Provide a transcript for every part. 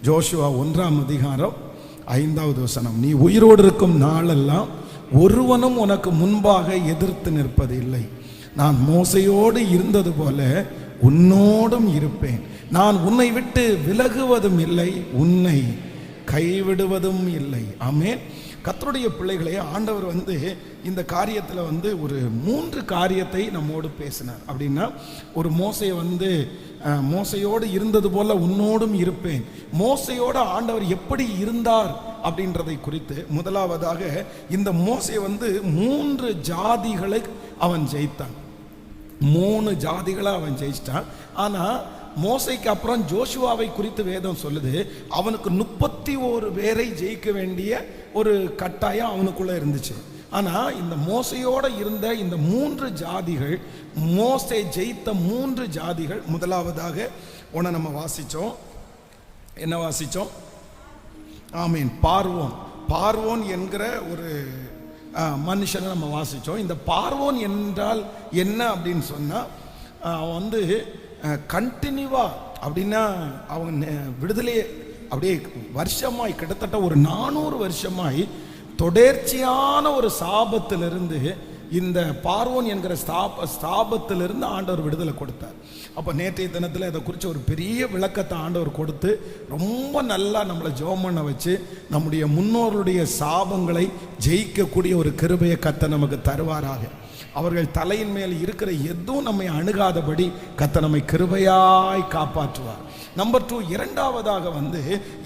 Joshua 1:5 நீ உயிரோடு இருக்கும் நாளெல்லாம் ஒருவனும் உனக்கு முன்பாக எதிர்த்து நிற்பது இல்லை. நான் மோசையோடு இருந்தது போல உன்னோடும் இருப்பேன். நான் உன்னை விட்டு விலகுவதும் இல்லை, உன்னை கைவிடுவதும் இல்லை. ஆமென். கர்த்தருடைய பிள்ளைகளே, ஆண்டவர் இந்த காரியத்தில் ஒரு 3 காரியத்தை நம்மோடு பேசினார். அப்படின்னா ஒரு மோசையோடு இருந்தது போல உன்னோடும் இருப்பேன். மோசையோடு ஆண்டவர் எப்படி இருந்தார் அப்படின்றதை குறித்து முதலாவதாக இந்த மோசே 3 ஜாதிகளை அவன் ஜெயித்தான். 3 ஜாதிகளை அவன் ஜெயிச்சிட்டான். ஆனால் மோசைக்கு அப்புறம் ஜோஷுவாவை குறித்து வேதம் சொல்லுது, அவனுக்கு 31 பேரை ஜெயிக்க வேண்டிய ஒரு கட்டாயம் அவனுக்குள்ள இருந்துச்சு. ஆனால் இந்த மோசையோடு இருந்த இந்த 3 ஜாதிகள், மோசே ஜெயித்த 3 ஜாதிகள், முதலாவதாக ஒன்று நம்ம வாசித்தோம். என்ன வாசித்தோம்? ஆமீன். பார்வோன் என்கிற ஒரு மனுஷனை நம்ம வாசித்தோம். இந்த பார்வோன் என்றால் என்ன அப்படின்னு சொன்னால், அவன் கண்டினியூவா, அப்படின்னா அவங்க விடுதலையே அப்படியே வருஷமாய், கிட்டத்தட்ட ஒரு 400 வருஷமாய் தொடர்ச்சியான ஒரு சாபத்திலிருந்து, இந்த பார்வோன் என்கிற ஸ்தாபத்திலிருந்து ஆண்டவர் விடுதலை கொடுத்தார். அப்போ நேற்றைய தினத்தில் அதை குறித்து ஒரு பெரிய விளக்கத்தை ஆண்டவர் கொடுத்து ரொம்ப நல்லா நம்மளை ஜெபம் பண்ண வச்சு நம்முடைய முன்னோர்களுடைய சாபங்களை ஜெயிக்கக்கூடிய ஒரு கிருபையை கர்த்தர் நமக்கு தருவாராக. அவர்கள் தலையின் மேல் இருக்கிற எதுவும் நம்மை அணுகாதபடி கர்த்தர் நம்மை கிருபையாய் காப்பாற்றுவார். நம்பர் 2, இரண்டாவதாக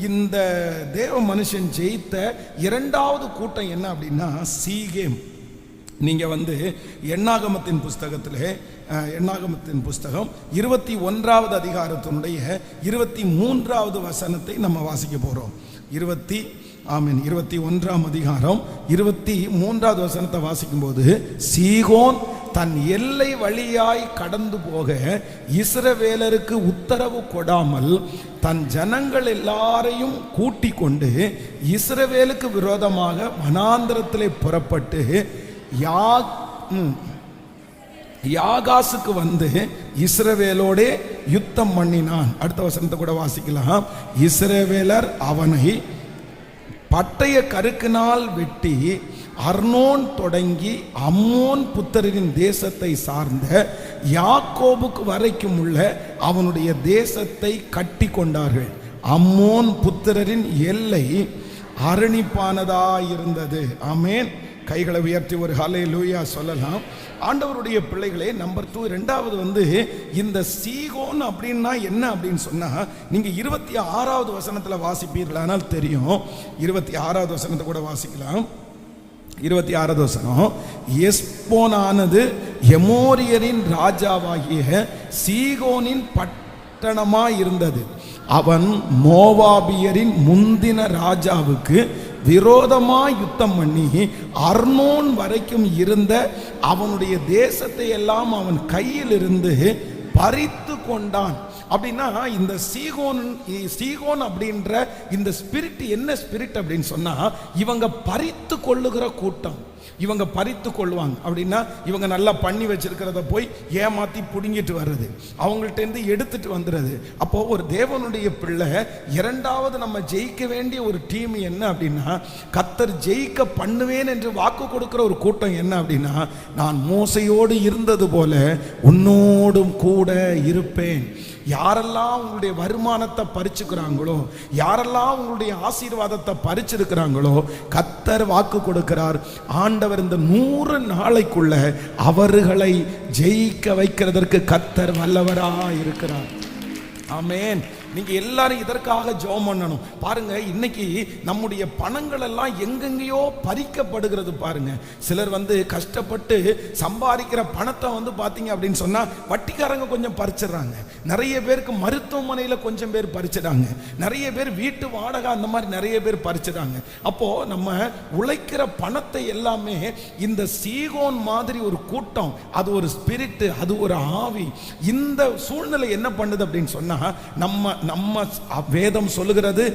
இந்த தேவ மனுஷன் ஜெயித்த இரண்டாவது கூட்டம் என்ன அப்படின்னா சீகேம். நீங்கள் எண்ணாகமத்தின் புஸ்தகம் 21வது அதிகாரத்தினுடைய 23வது வசனத்தை நம்ம வாசிக்க போகிறோம். 21ஆம் அதிகாரம் 23வது வசனத்தை வாசிக்கும் போது, சீகோன் தன் எல்லை வழியாய் கடந்து போக இஸ்ரவேலருக்கு உத்தரவு கொடாமல் தன் ஜனங்கள் எல்லாரையும் கூட்டிக் கொண்டு இஸ்ரவேலுக்கு விரோதமாக வனாந்திரத்திலே புறப்பட்டு யாகாசுக்கு இஸ்ரவேலோடே யுத்தம் பண்ணினான். அடுத்த வசனத்தை கூட வாசிக்கலாம். இஸ்ரவேலர் அவனை பட்டய கருக்கினால் வெட்டி அர்னோன் தொடங்கி அம்மோன் புத்திரரின் தேசத்தை சார்ந்த யாக்கோபுக்கு வரைக்கும் உள்ள அவனுடைய தேசத்தை கட்டி கொண்டார்கள். அம்மோன் புத்திரரின் எல்லை அரணிப்பானதாயிருந்தது. ஆமென். கைகளை உயர்த்தி ஒரு ஹல்லேலூயா சொல்லலாம். ஆண்டவருடைய பிள்ளைகளே, நம்பர் 2, இரண்டாவது இந்த சீகோன் அப்படின்னா என்ன அப்படின்னு சொன்னா, நீங்க 26வது வசனத்தில் வாசிப்பீர்களானால் தெரியும். 26வது வசனத்தை கூட வாசிக்கலாம். 26வது வசனம், எஸ்போனானது எமோரியரின் ராஜாவாகிய சீகோனின் பட்டணமாய் இருந்தது. அவன் மோவாபியரின் முந்தின ராஜாவுக்கு விரோதமாய் யுத்தம் பண்ணி அர்னோன் வரைக்கும் இருந்த அவனுடைய தேசத்தை எல்லாம் அவன் கையில் இருந்து பறித்து கொண்டான். அப்படின்னா இந்த சீகோன் அப்படின்ற இந்த ஸ்பிரிட் என்ன ஸ்பிரிட் அப்படின்னு சொன்னா, இவங்க பறித்து கொள்ளுகிற கூட்டம். இவங்க பறித்து கொள்வாங்க. அப்படின்னா இவங்க நல்லா பண்ணி வச்சிருக்கிறத போய் ஏமாத்தி புடுங்கிட்டு வர்றது, அவங்கள்ட்ட எடுத்துட்டு வந்துடுறது. அப்போ ஒரு தேவனுடைய பிள்ளை இரண்டாவது நம்ம ஜெயிக்க வேண்டிய ஒரு டீம் என்ன அப்படின்னா, கர்த்தர் ஜெயிக்க பண்ணுவேன் என்று வாக்கு கொடுக்கிற ஒரு கூட்டம் என்ன அப்படின்னா, நான் மோசையோடு இருந்தது போல உன்னோடும் கூட இருப்பேன். யாரெல்லாம் உங்களுடைய வருமானத்தை பறிச்சுக்கிறாங்களோ, யாரெல்லாம் உங்களுடைய ஆசீர்வாதத்தை பறிச்சிருக்கிறாங்களோ, கர்த்தர் வாக்கு கொடுக்கிறார், ஆண்டவர் இந்த 100 நாளைக்குள்ள அவர்களை ஜெயிக்க வைக்கிறதற்கு கர்த்தர் வல்லவராக இருக்கிறார். ஆமென். நீங்க எல்லாரும் இதற்காக ஜெபம் பண்ணணும். பாருங்க, இன்னைக்கு நம்முடைய பணங்கள் எல்லாம் எங்கெங்கேயோ பறிக்கப்படுகிறது. பாருங்க, சிலர் கஷ்டப்பட்டு சம்பாதிக்கிற பணத்தை பாத்தீங்க அப்படின்னு சொன்னா வட்டிக்காரங்க கொஞ்சம் பறிச்சிடறாங்க. நிறைய பேருக்கு மருத்துவமனையில கொஞ்சம் பேர் பறிச்சிடாங்க. நிறைய பேர் வீட்டு வாடகை அந்த மாதிரி நிறைய பேர் பறிச்சிடாங்க. அப்போ நம்ம உழைக்கிற பணத்தை எல்லாமே இந்த சீகோன் மாதிரி ஒரு கூட்டம், அது ஒரு ஸ்பிரிட், அது ஒரு ஆவி. இந்த சூழ்நிலை என்ன பண்ணுது அப்படின்னு சொன்னா, நம்ம வேதம் சொல்லுகிறது,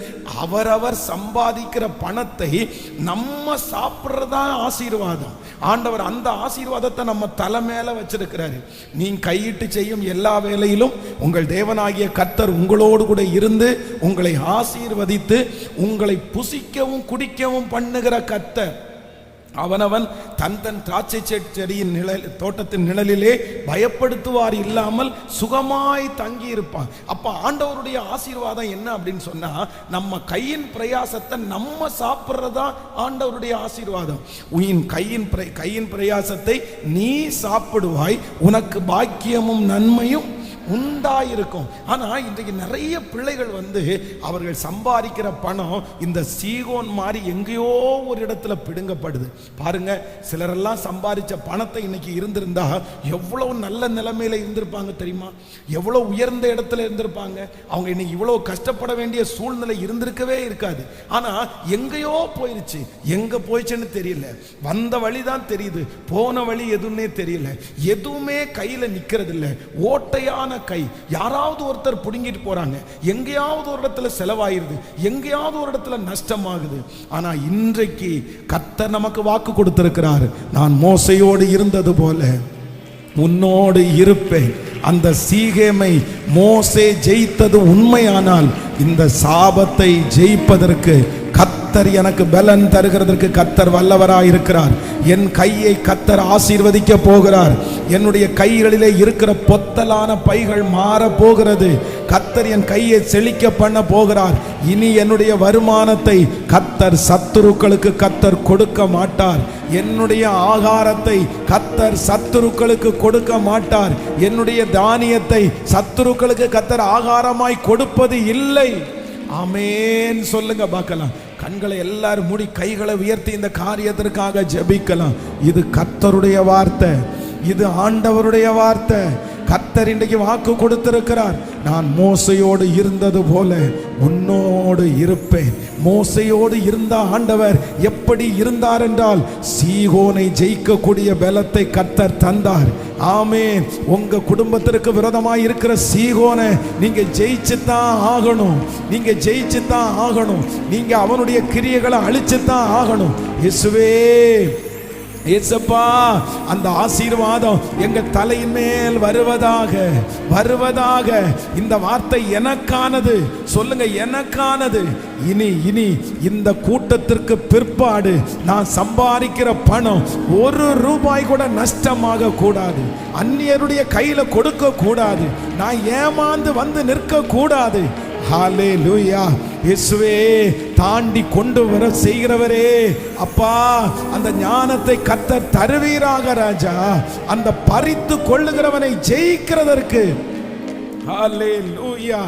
அவரவர் சம்பாதிக்கிற பணத்தை நம்ம சாப்பிட்றதா ஆசீர்வாதம். ஆண்டவர் அந்த ஆசீர்வாதத்தை நம்ம தலை மேல வச்சிருக்கிறாரு. நீ கையிட்டு செய்யும் எல்லா வேலையிலும் உங்கள் தேவனாகிய கர்த்தர் உங்களோடு கூட இருந்து உங்களை ஆசீர்வதித்து உங்களை புசிக்கவும் குடிக்கவும் பண்ணுகிற கர்த்தர். அவனவன் தன் தன் திராட்சை செடியின் தோட்டத்தின் நிழலிலே பயப்படுத்துவார் இல்லாமல் சுகமாய் தங்கி இருப்பான். அப்ப ஆண்டவருடைய ஆசீர்வாதம் என்ன அப்படின்னு சொன்னா, நம்ம கையின் பிரயாசத்தை நம்ம சாப்பிட்றதா ஆண்டவருடைய ஆசீர்வாதம். உன் கையின் பிரயாசத்தை நீ சாப்பிடுவாய், உனக்கு பாக்கியமும் நன்மையும் உண்டாயிருக்கும். ஆனா இன்றைக்கு நிறைய பிள்ளைகள் அவர்கள் சம்பாதிக்கிற பணம் இந்த சீகோன் மாதிரி எங்கேயோ ஒரு இடத்துல பிடுங்கப்படுது. பாருங்க, சிலரெல்லாம் சம்பாதிச்ச பணத்தை இன்னைக்கு இருந்திருந்தா எவ்வளவு நல்ல நிலைமையில இருந்திருப்பாங்க தெரியுமா? எவ்வளவு உயர்ந்த இடத்துல இருந்திருப்பாங்க. அவங்க இன்னைக்கு இவ்வளவு கஷ்டப்பட வேண்டிய சூழ்நிலை இருந்திருக்கவே இருக்காது. ஆனா எங்கேயோ போயிருச்சு. எங்க போயிடுச்சுன்னு தெரியல. வந்த வழிதான் தெரியுது, போன வழி எதுன்னே தெரியல. எதுவுமே கையில நிக்கிறது இல்லை. ஓட்டையான கை. யாராவது ஒருத்தர் புடுங்கிட்டு போறாங்க, எங்கேயாவது ஒரு இடத்துல செலவாயிருது, எங்கேயாவது ஒரு இடத்துல நஷ்டமாகுது. ஆனா இன்றைக்கு கர்த்தர் நமக்கு வாக்கு கொடுத்திருக்கிறார், நான் மோசையோடு இருந்தது போல உன்னோடு இருப்பேன். அந்த சீகேமை மோசே ஜெயித்தது உண்மையானால் இந்த சாபத்தை ஜெயிப்பதற்கு கர்த்தர் எனக்கு பலன் தருகிறதற்கு கர்த்தர் வல்லவராயிருக்கிறார். என் கையை கர்த்தர் ஆசீர்வதிக்க போகிறார். என்னுடைய கைகளிலே இருக்கிற பொத்தலான பைகள் மாற போகிறது. கர்த்தர் என் கையை செழிக்க பண்ண போகிறார். இனி என்னுடைய வருமானத்தை கர்த்தர் சத்துருக்களுக்கு கர்த்தர் கொடுக்க மாட்டார். என்னுடைய ஆகாரத்தை கர்த்தர் சத்துருக்களுக்கு கொடுக்க மாட்டார். என்னுடைய தானியத்தை சத்துருக்களுக்கு கர்த்தர் ஆகாரமாய் கொடுப்பது இல்லை. ஆமென் சொல்லுங்க பார்க்கலாம். கண்களை எல்லாரும் மூடி கைகளை உயர்த்தி இந்த காரியத்திற்காக ஜெபிக்கலாம். இது கர்த்தருடைய வார்த்தை, இது ஆண்டவருடைய வார்த்தை. கர்த்தர் இன்றைக்கு வாக்கு கொடுத்திருக்கிறார், நான் மோசையோடு இருந்தது போல உன்னோடு இருப்பேன். மோசையோடு இருந்த ஆண்டவர் எப்படி இருந்தார் என்றால் சீகோனை ஜெயிக்கக்கூடிய பலத்தை கர்த்தர் தந்தார். ஆமென். உங்க குடும்பத்திற்கு விரோதமாய் இருக்கிற சீகோனை நீங்க ஜெயிச்சுதான் ஆகணும். நீங்க ஜெயிச்சுதான் ஆகணும். நீங்க அவனுடைய கிரியைகளை அழிச்சுதான் ஆகணும். இயேசுவே, ஏசப்பா, அந்த ஆசீர்வாதம் எங்க தலையின் மேல் வருவதாக வருவதாக. இந்த வார்த்தை எனக்கானது. சொல்லுங்க, எனக்கானது. இனி இந்த கூட்டத்திற்கு பிற்பாடு நான் சம்பாதிக்கிற பணம் ஒரு ரூபாய் கூட நஷ்டமாக கூடாது. அந்நியருடைய கையில கொடுக்க கூடாது. நான் ஏமாந்து நிற்க கூடாது. ஹல்லேலூயா. இயேசுவே, தாண்டி கொண்டு வர செய்கிறவரே, அப்பா, அந்த ஞானத்தை கர்த்தர் தருவீராக ராஜா. அந்த பறித்து கொள்ளுகிறவனை ஜெயிக்கிறதற்கு ஹல்லேலூயா.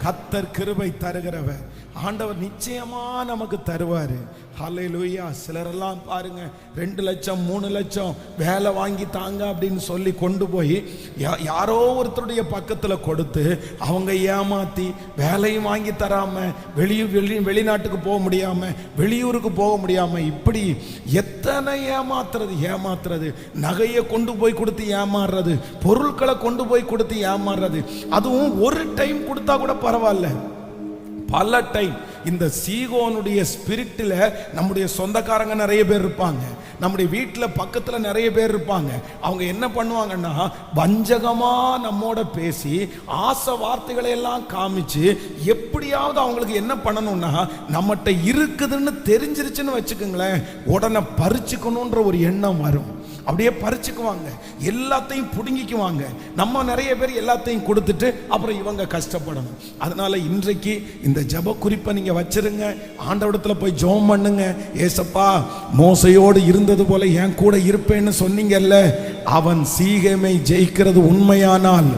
கர்த்தர் கிருபை தருகிறவர். ஆண்டவர் நிச்சயமா நமக்கு தருவாரு. ஹல்லேலூயா. சிலரெல்லாம் பாருங்க, 2 லட்சம் 3 லட்சம் வேலை வாங்கி தாங்க அப்படின்னு சொல்லி கொண்டு போய் யாரோ ஒருத்தருடைய பக்கத்துல கொடுத்து அவங்க ஏமாத்தி வேலையும் வாங்கி தராம வெளிநாட்டுக்கு போக முடியாம வெளியூருக்கு போக முடியாம இப்படி எத்தனை ஏமாத்துறது. நகையை கொண்டு போய் கொடுத்து ஏமாறுறது, பொருட்களை கொண்டு போய் கொடுத்து ஏமாறுறது. அதுவும் ஒரு டைம் கொடுத்தா கூட பரவாயில்ல, பல டைம். இந்த சீகோனுடைய ஸ்பிரிட்டில் நம்முடைய சொந்தக்காரங்க நிறைய பேர் இருப்பாங்க. நம்முடைய வீட்டில் பக்கத்தில் நிறைய பேர் இருப்பாங்க. அவங்க என்ன பண்ணுவாங்கன்னா, வஞ்சகமா நம்மோட பேசி ஆசை வார்த்தைகளை எல்லாம் காமிச்சு எப்படியாவது அவங்களுக்கு என்ன பண்ணணும்னா, நம்மகிட்ட இருக்குதுன்னு தெரிஞ்சிருச்சுன்னு வச்சுக்கோங்களேன், உடனே பறிச்சுக்கணுன்ற ஒரு எண்ணம் வரும். அப்படியே பறிச்சுக்குவாங்க, எல்லாத்தையும் புடுங்கிக்குவாங்க. நம்ம நிறைய பேர் எல்லாத்தையும் கொடுத்துட்டு அப்புறம் இவங்க கஷ்டப்படணும். அதனால இன்றைக்கு இந்த ஜெப குறிப்பை நீங்க வச்சிருங்க. ஆண்டவரிடத்துல போய் ஜெபம் பண்ணுங்க. ஏசப்பா, மோசையோடு இருந்தது போல என் கூட இருப்பேன்னு சொன்னீங்கல்ல, அவன் சீகேமை ஜெயிக்கிறது உண்மையானால்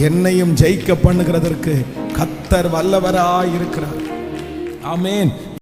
என்னையும் ஜெயிக்க பண்ணுகிறதற்கு கர்த்தர் வல்லவராய் இருக்கிறார். ஆமென்.